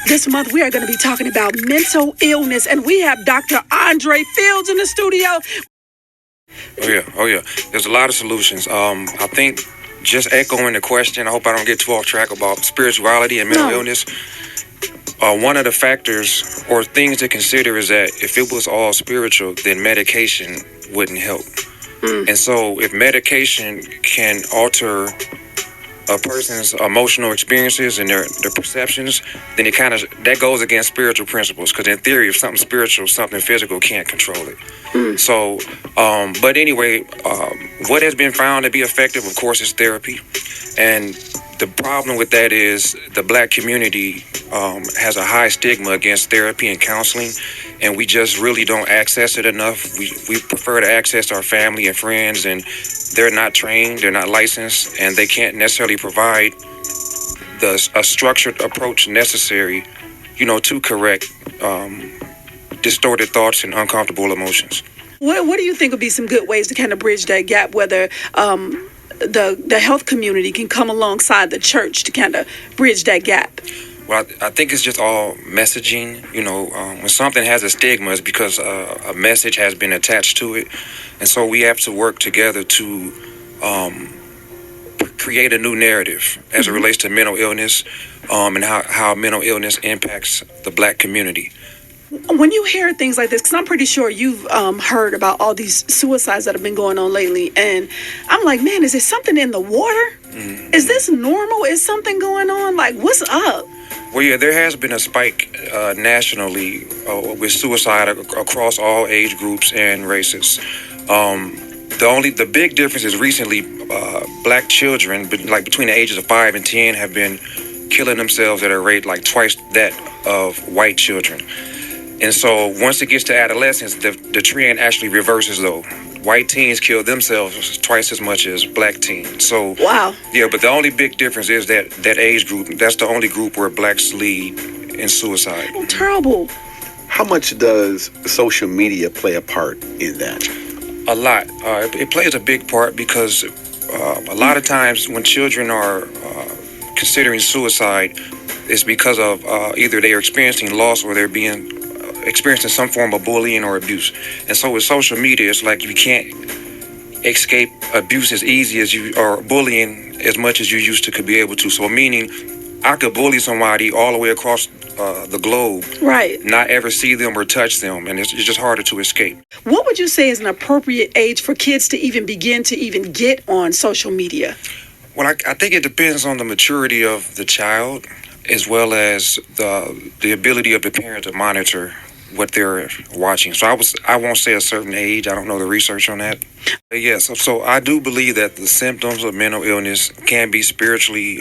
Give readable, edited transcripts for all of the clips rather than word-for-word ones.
This month, we are going to be talking about mental illness, and we have Dr. Andre Fields in the studio. Oh yeah. There's a lot of solutions. I think just echoing the question, I hope I don't get too off track about spirituality and mental illness. One of the factors or things to consider is that if it was all spiritual, then medication wouldn't help. And so if medication can alter a person's emotional experiences and their perceptions, then that goes against spiritual principles. Because in theory, if something spiritual, something physical can't control it. So, but anyway, what has been found to be effective, of course, is therapy. And the problem with that is the Black community has a high stigma against therapy and counseling, and we just really don't access it enough. We prefer to access our family and friends, and they're not trained, they're not licensed, and they can't necessarily provide a structured approach necessary, to correct distorted thoughts and uncomfortable emotions. What do you think would be some good ways to kind of bridge that gap, whether the health community can come alongside the church to kind of bridge that gap? Well, I think it's just all messaging. When something has a stigma, it's because a message has been attached to it. And so we have to work together to create a new narrative as it relates to mental illness and how mental illness impacts the Black community. When you hear things like this, because I'm pretty sure you've heard about all these suicides that have been going on lately, and I'm like, man, is there something in the water? Is this normal? Is something going on? Like, what's up? Well, yeah, there has been a spike nationally with suicide across all age groups and races. The big difference is recently Black children, between the ages of 5 and 10, have been killing themselves at a rate like twice that of white children. And so once it gets to adolescence, the trend actually reverses, though. White teens kill themselves twice as much as Black teens. So, wow. Yeah, but the only big difference is that age group. That's the only group where Blacks lead in suicide. Oh, terrible. How much does social media play a part in that? A lot. It plays a big part because a lot of times when children are considering suicide, it's because of either they are experiencing loss or they're experiencing some form of bullying or abuse. And so with social media, it's like you can't escape abuse as easy as or bullying as much as you used to could be able to. So meaning I could bully somebody all the way across the globe, right? Not ever see them or touch them, and it's just harder to escape. What would you say is an appropriate age for kids to even begin to even get on social media? Well, I think it depends on the maturity of the child, as well as the ability of the parent to monitor what they're watching. So I won't say a certain age. I don't know the research on that. But yes, so I do believe that the symptoms of mental illness can be spiritually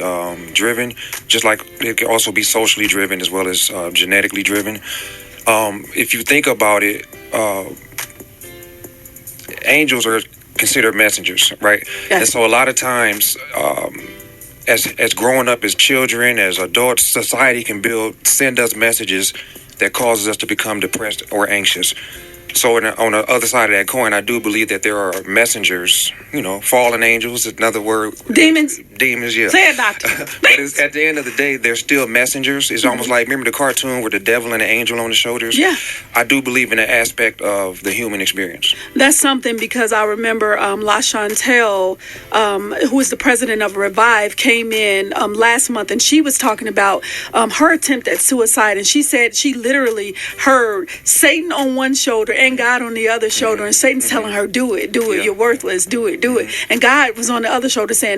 driven, just like it can also be socially driven as well as genetically driven. If you think about it, angels are considered messengers, right? Yes. And so a lot of times, as growing up as children, as adults, society can send us messages that causes us to become depressed or anxious. So on the other side of that coin, I do believe that there are messengers, fallen angels, another word. Demons, yeah. Say it, doctor. But at the end of the day, they're still messengers. It's almost like, remember the cartoon with the devil and the angel on the shoulders? Yeah. I do believe in the aspect of the human experience. That's something, because I remember La Chantel, who is the president of Revive, came in last month, and she was talking about her attempt at suicide, and she said she literally heard Satan on one shoulder and God on the other shoulder, and Satan's telling her, do it, you're worthless, do it. And God was on the other shoulder saying,